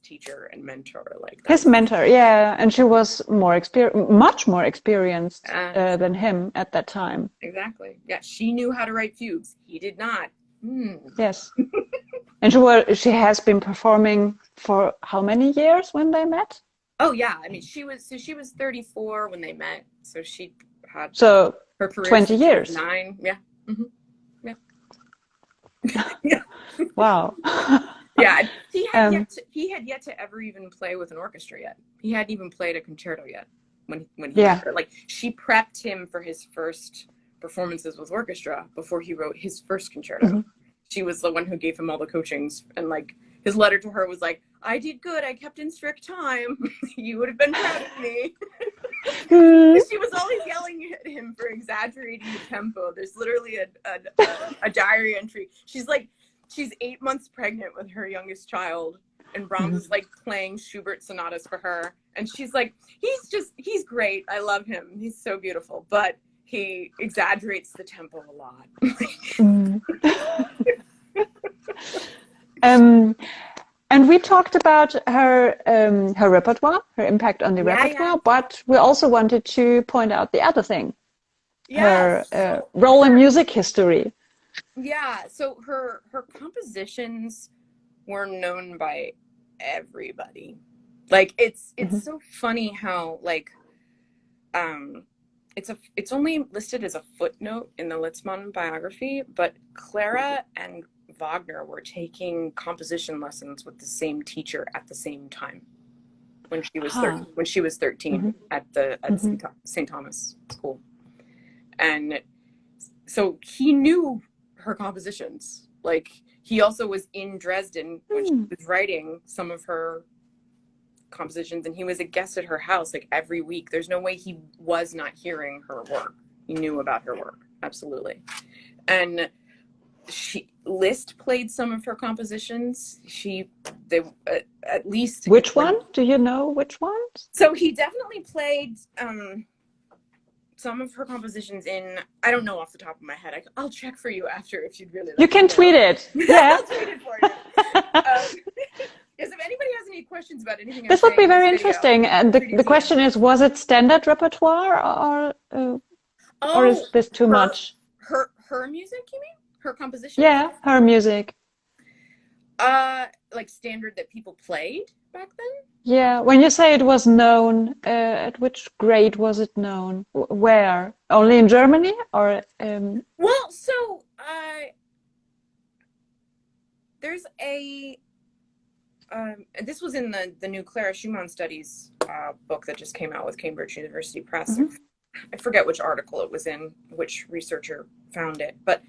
teacher and mentor, like that. His mentor, yeah, and she was much more experienced than him at that time. Exactly. Yeah, she knew how to write fugues. He did not. Yes. And she has been performing for how many years when they met? Oh yeah, I mean, she was 34 when they met, so she had her career 20 years. 9, yeah. Yeah. Wow. Yeah, he had yet to ever even play with an orchestra yet. He hadn't even played a concerto yet when he met her. Like, she prepped him for his first performances with orchestra before he wrote his first concerto. She was the one who gave him all the coachings, and like his letter to her was like, "I did good. I kept in strict time. You would have been proud of me." She was always yelling at him for exaggerating the tempo. There's literally a diary entry. She's 8 months pregnant with her youngest child, and Brahms is like playing Schubert sonatas for her, and she's like, he's great. I love him. He's so beautiful, but he exaggerates the tempo a lot. And we talked about her repertoire, her impact on the repertoire, but we also wanted to point out the other thing, her role in music history. Yeah, so her compositions were known by everybody. Like, it's so funny how, like, it's only listed as a footnote in the Litzmann biography, but Clara and Wagner were taking composition lessons with the same teacher at the same time. Huh. when she was 13 Mm-hmm. at Mm-hmm. St. Thomas School. And so he knew her compositions. Like, he also was in Dresden when she was writing some of her compositions, and he was a guest at her house like every week. There's no way he was not hearing her work. He knew about her work, absolutely. And Liszt played some of her compositions. They at least Which one? Do you know which ones? So he definitely played some of her compositions in, I don't know off the top of my head. I'll check for you after if you'd really like. You can tweet it. Yeah. I'll tweet it for you. Yes, if anybody has any questions about anything This would be very interesting. And the question is, was it standard repertoire or is this too much? Her music, you mean? Her composition? Yeah, her music. Like standard that people played back then? Yeah, when you say it was known, at which grade was it known? Where? Only in Germany or? Well, so there's this was in the new Clara Schumann studies book that just came out with Cambridge University Press. Mm-hmm. I forget which article it was in, which researcher found it, but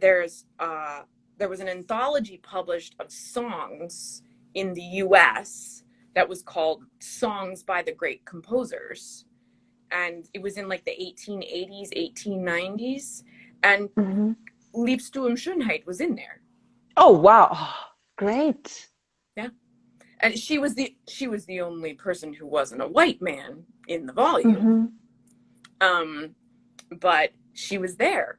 there was an anthology published of songs in the US that was called Songs by the Great Composers. And it was in like the 1880s, 1890s. And mm-hmm. Liebst du um Schönheit was in there. Oh, wow. Oh, great. Yeah. And she was the only person who wasn't a white man in the volume. Mm-hmm. But she was there.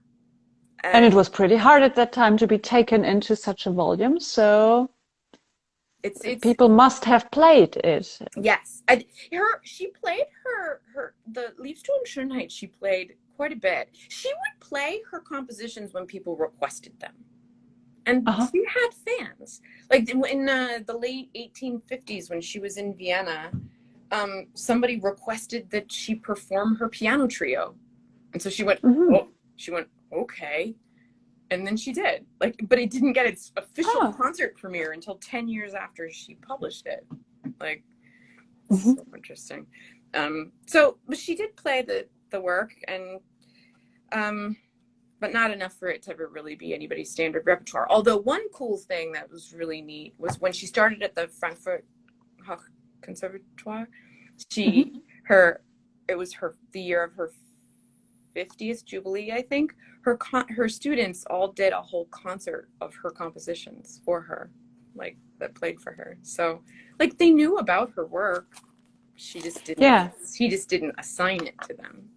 And it was pretty hard at that time to be taken into such a volume. So it's people must have played it. Yes. She played the Liebst du um Schönheit, she played quite a bit. She would play her compositions when people requested them. And she had fans. Like in the late 1850s, when she was in Vienna, somebody requested that she perform her piano trio. And so she went, okay. And then she did. But it didn't get its official concert premiere until 10 years after she published it. So interesting. But she did play the work, and but not enough for it to ever really be anybody's standard repertoire. Although one cool thing that was really neat was when she started at the Frankfurt Conservatoire, it was the year of her 50th Jubilee, I think. Her students all did a whole concert of her compositions for her, that played for her. So they knew about her work. She just didn't assign it to them.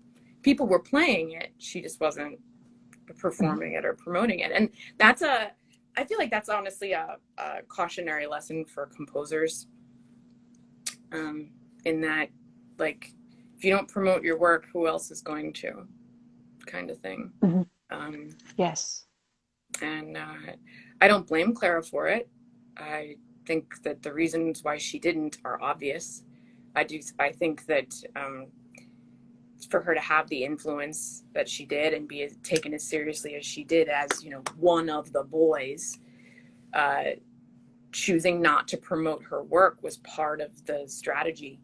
People were playing it. She just wasn't performing it or promoting it. And I feel like that's honestly a cautionary lesson for composers, in that, if you don't promote your work, who else is going to, kind of thing. Yes. And I don't blame Clara for it. I think that the reasons why she didn't are obvious. I think that for her to have the influence that she did and be taken as seriously as she did as, one of the boys, choosing not to promote her work was part of the strategy.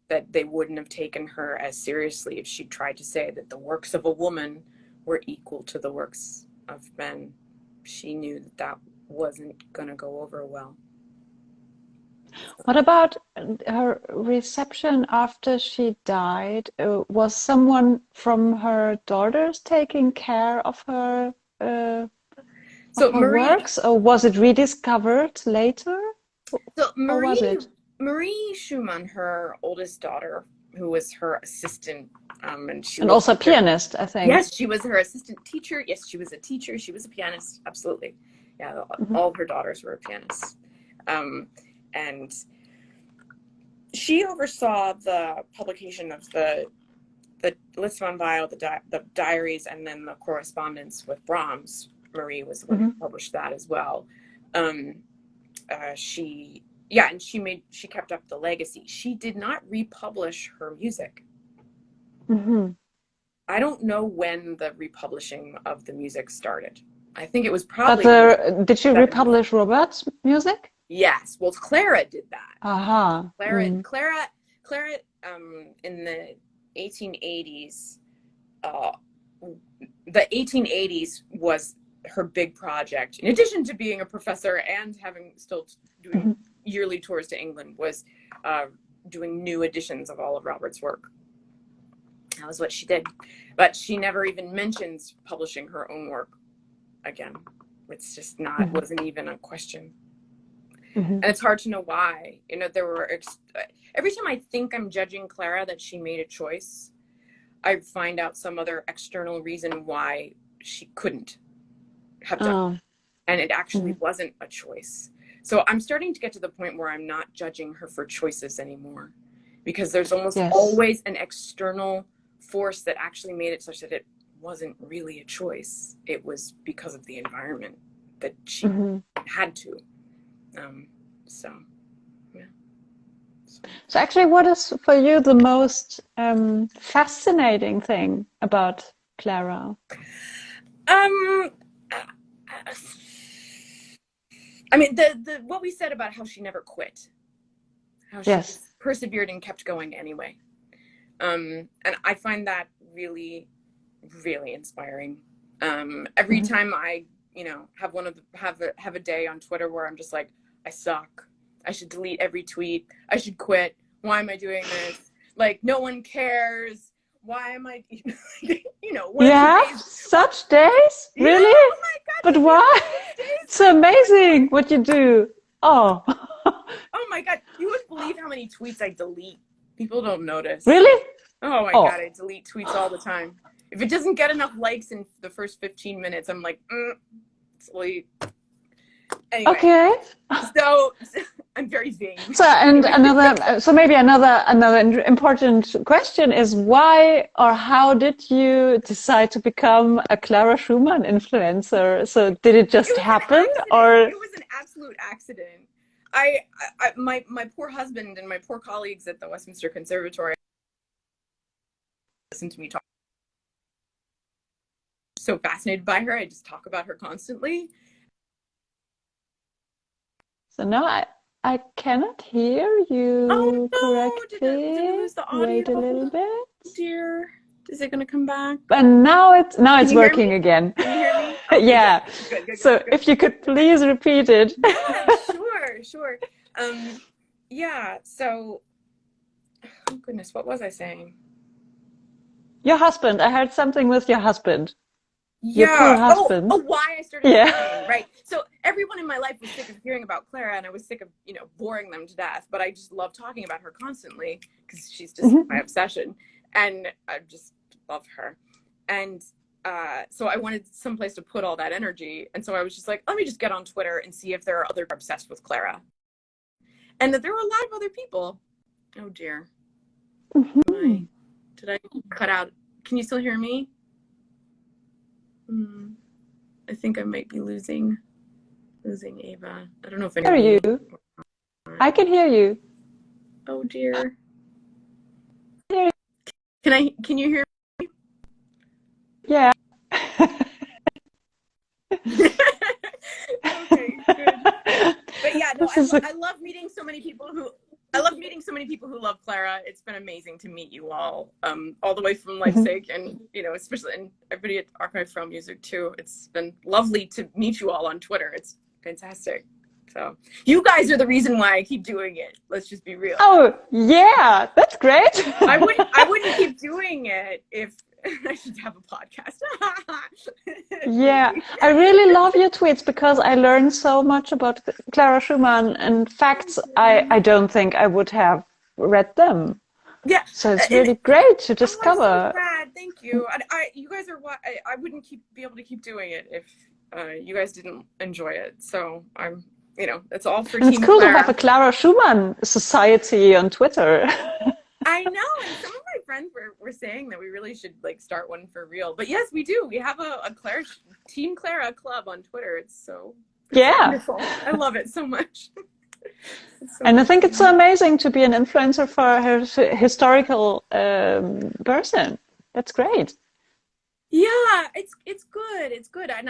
That they wouldn't have taken her as seriously if she tried to say that the works of a woman were equal to the works of men. She knew that wasn't going to go over well. What about her reception after she died? Was someone from her daughters taking care of her, works, or was it rediscovered later? So Marie Schumann, her oldest daughter, who was her assistant, and also a pianist, I think. Yes, she was her assistant teacher. Yes, she was a teacher. She was a pianist. Absolutely. Yeah, all of her daughters were pianists. And she oversaw the publication of the Liszt von Weil, the diaries, and then the correspondence with Brahms. Marie was the one who published that as well. She kept up the legacy. She did not republish her music. I don't know when the republishing of the music started. I think it was probably. But did she republish Robert's music? Yes. Well, Clara did that. Aha. Clara, in the 1880s, uh, the 1880s was her big project. In addition to being a professor and having still doing yearly tours to England, was doing new editions of all of Robert's work. That was what she did. But she never even mentions publishing her own work again. It's just not, wasn't even a question. And it's hard to know why. You know, there were, every time I think I'm judging Clara that she made a choice, I find out some other external reason why she couldn't have done it. And it actually wasn't a choice. So I'm starting to get to the point where I'm not judging her for choices anymore, because there's almost always an external force that actually made it such that it wasn't really a choice. It was because of the environment that she had to. So, yeah. So actually, what is for you the most fascinating thing about Clara? I mean, the what we said about how she never quit, how she just persevered and kept going anyway. And I find that really, really inspiring. Every time I, you know, have a day on Twitter where I'm just like, I suck. I should delete every tweet. I should quit. Why am I doing this? Like, no one cares. Why am I, you know, you have such days? Really? Oh my God, but why? It's amazing what you do. Oh. Oh my God. You wouldn't believe how many tweets I delete. People don't notice. Really? Oh my God, I delete tweets all the time. If it doesn't get enough likes in the first 15 minutes, I'm like, delete. Anyway, okay. So I'm very vain. So maybe another important question is, why or how did you decide to become a Clara Schumann influencer? So did it just happen, or it was an absolute accident? My poor husband and my poor colleagues at the Westminster Conservatory listen to me talk. So fascinated by her, I just talk about her constantly. So now I cannot hear you correctly. Did I lose the audio? Wait a little bit. Dear, is it going to come back? But now it's working again. Can you hear me? Oh, yeah. Good. So if you could please repeat it. Yeah, sure. Yeah. So, oh goodness, what was I saying? Your husband. I heard something with your husband. Yeah. Your poor husband. Oh, why I started saying, right. So everyone in my life was sick of hearing about Clara, and I was sick of, you know, boring them to death. But I just love talking about her constantly because she's just my obsession, and I just love her. And so I wanted someplace to put all that energy, and so I was just like, let me just get on Twitter and see if there are other obsessed with Clara, and that there were a lot of other people. Oh dear. Did I cut out? Can you still hear me? I think I might be losing Ava. I don't know if anyone. Hear you. I can hear you. Oh dear. Can you hear me? Yeah. Okay, good. But yeah, no, I love meeting so many people who love Clara. It's been amazing to meet you all the way from Life's Sake, and you know, especially, and everybody at Archive Film Music too. It's been lovely to meet you all on Twitter. It's fantastic. So you guys are the reason why I keep doing it. Let's just be real. Oh yeah, that's great. I wouldn't keep doing it if I should have a podcast. Yeah, I really love your tweets because I learned so much about Clara Schumann and facts I don't think I would have read them. Yeah. So it's really great to discover. I'm so glad. Thank you. You guys are what I wouldn't be able to keep doing it if you guys didn't enjoy it. So I'm, you know, it's all for Team Clara. It's cool to have a Clara Schumann society on Twitter. I know, and some of my friends were saying that we really should like start one for real. But yes, we do. We have a Team Clara club on Twitter. It's wonderful. I love it so much. And I think it's so amazing to be an influencer for a historical person. That's great. Yeah, it's good. It's good, and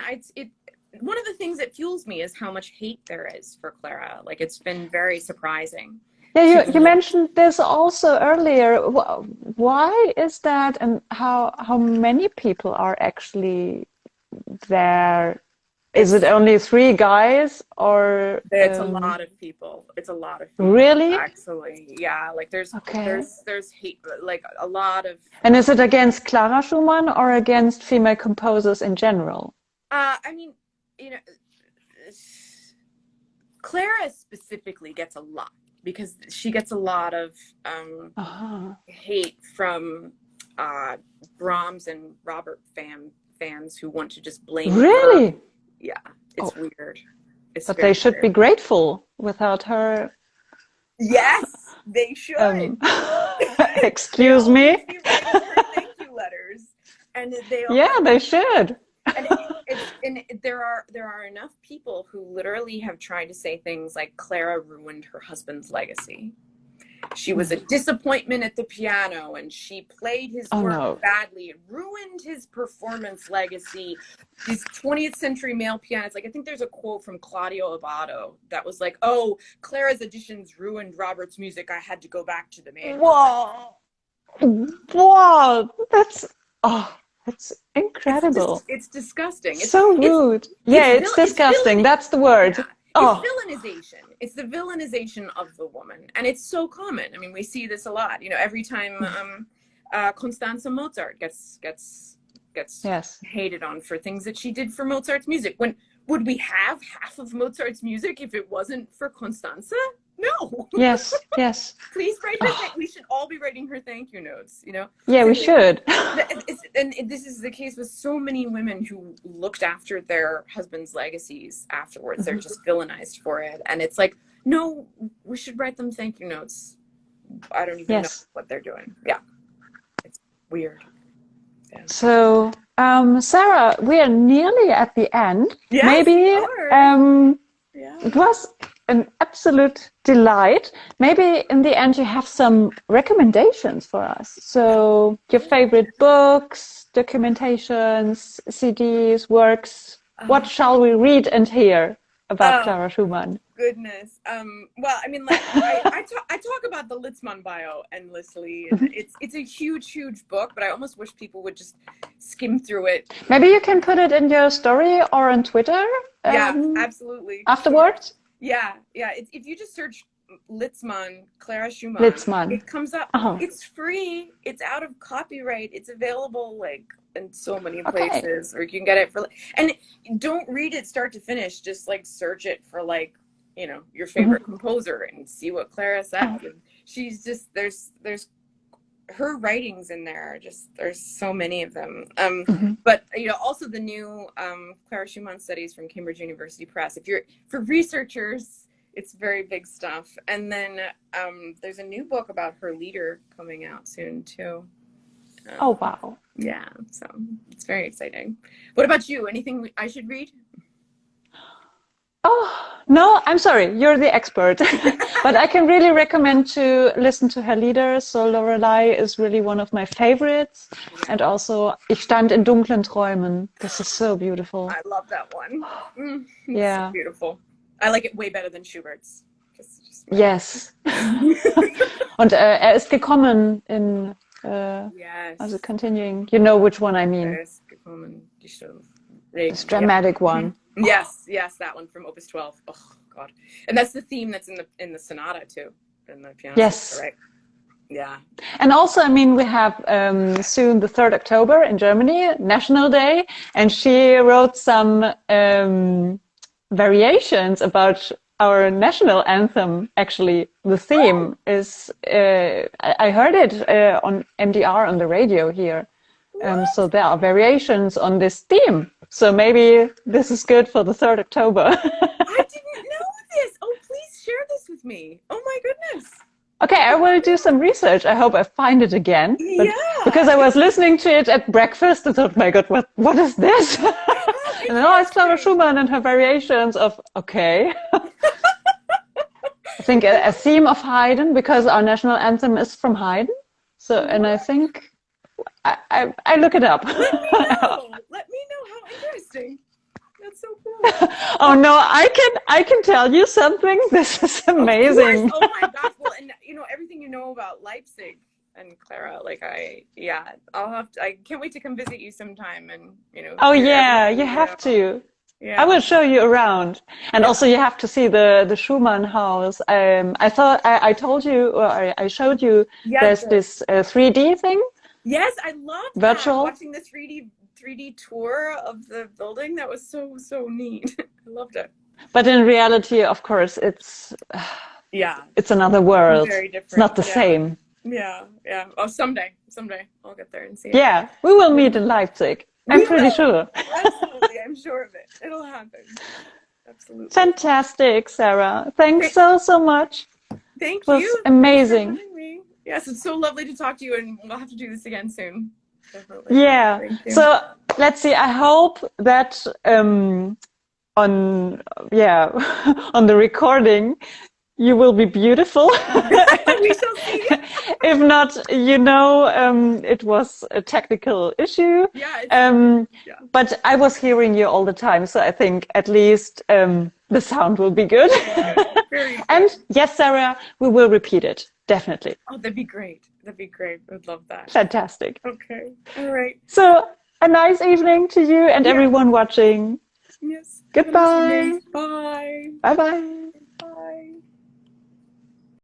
one of the things that fuels me is how much hate there is for Clara. Like, it's been very surprising. Yeah, you mentioned this also earlier. Why is that, and how many people are actually there? Is it only 3 guys, or it's a lot of people. It's a lot of people. Really? Actually, yeah. Like there's hate, like a lot of. And is it against Clara Schumann or against female composers in general? I mean, Clara specifically gets a lot because she gets a lot of hate from Brahms and Robert fans who want to just blame Really? her. Yeah, it's weird. But they should be grateful without her. Yes, they should. Excuse me? Be writing her thank you letters, and they should. And there are enough people who literally have tried to say things like Clara ruined her husband's legacy. She was a disappointment at the piano, and she played his work badly. It ruined his performance legacy. These 20th century male pianists, like I think there's a quote from Claudio Abbado that was like, "Oh, Clara's auditions ruined Robert's music. I had to go back to the man." Whoa, that's incredible. It's disgusting. So rude. It's disgusting. That's the word. Yeah. It's villainization. It's the villainization of the woman, and it's so common. I mean, we see this a lot. Every time Constanze Mozart gets hated on for things that she did for Mozart's music. When would we have half of Mozart's music if it wasn't for Constanze? No. Yes. Please write her. We should all be writing her thank you notes. Yeah, we should. And this is the case with so many women who looked after their husbands' legacies afterwards. They're just villainized for it, and it's like, no, we should write them thank you notes. I don't even know what they're doing. Yeah, it's weird. Yeah. So, Sarah, we are nearly at the end. Yes, maybe it was an absolute delight. Maybe in the end you have some recommendations for us. So your favorite books, documentations, CDs, works. What shall we read and hear about Clara Schumann? Goodness. Well, I mean, like I talk about the Litzmann bio endlessly. It's a huge book, but I almost wish people would just skim through it. Maybe you can put it in your story or on Twitter. Yeah, absolutely. Afterwards. Yeah. If you just search Litzmann, Clara Schumann, it comes up. It's free. It's out of copyright. It's available like in so many places, or you can get it for. And don't read it start to finish. Just like search it for like your favorite composer and see what Clara said. She's just there's her writings in there. There's so many of them. But also the new Clara Schumann studies from Cambridge University Press. For researchers, it's very big stuff. And then there's a new book about her leader coming out soon too. Oh wow! Yeah, so it's very exciting. What about you? Anything I should read? Oh, no, I'm sorry. You're the expert. But I can really recommend to listen to her leaders. So Lorelei is really one of my favorites. And also Ich stand in dunklen Träumen. This is so beautiful. I love that one. Yeah. So beautiful. I like it way better than Schubert's. Yes. Und ist gekommen in... Also continuing. You know which one I mean. Ist gekommen. This dramatic one. Yes, that one from Opus 12. Oh God, and that's the theme that's in the sonata too, in the piano. Yes, right. Yeah. And also, I mean, we have soon the 3rd October in Germany, National Day, and she wrote some variations about our national anthem. Actually, the theme is I heard it on MDR on the radio here. So there are variations on this theme. So maybe this is good for the 3rd October. I didn't know this. Oh, please share this with me. Oh my goodness. Okay, I will do some research. I hope I find it again. But because I was listening to it at breakfast and thought, my God, what is this? And then, it's Clara Schumann and her variations of, okay. I think a theme of Haydn, because our national anthem is from Haydn. So, and I think... I look it up. Let me know how interesting. That's so cool. Oh no, I can tell you something. This is amazing. Of course. Oh my gosh. Well, and everything you know about Leipzig and Clara, like I can't wait to come visit you sometime and Oh hear yeah, everything, you have to. Yeah. I will show you around. And also you have to see the Schumann house. I thought I told you, or I showed you, there's this 3D thing. Yes, I loved that. Virtual. Watching the 3D tour of the building, that was so neat. I loved it. But in reality, of course, it's another world. Very different. It's not the same. Yeah. Oh, someday I'll get there and see it. Yeah, we will meet in Leipzig. I'm pretty sure. Absolutely, I'm sure of it. It'll happen. Absolutely. Fantastic, Sarah. Thanks so much. Thank you. It was amazing. Yes, it's so lovely to talk to you, and we'll have to do this again soon. Definitely. Yeah. So let's see. I hope that on the recording you will be beautiful. We shall see. If not, it was a technical issue. But I was hearing you all the time, so I think at least the sound will be good. Very good. And yes, Sarah, we will repeat it. Definitely. Oh, that'd be great. I'd love that. Fantastic. Okay. All right. So a nice evening to you and everyone watching. Yes. Goodbye. Bye. Bye-bye.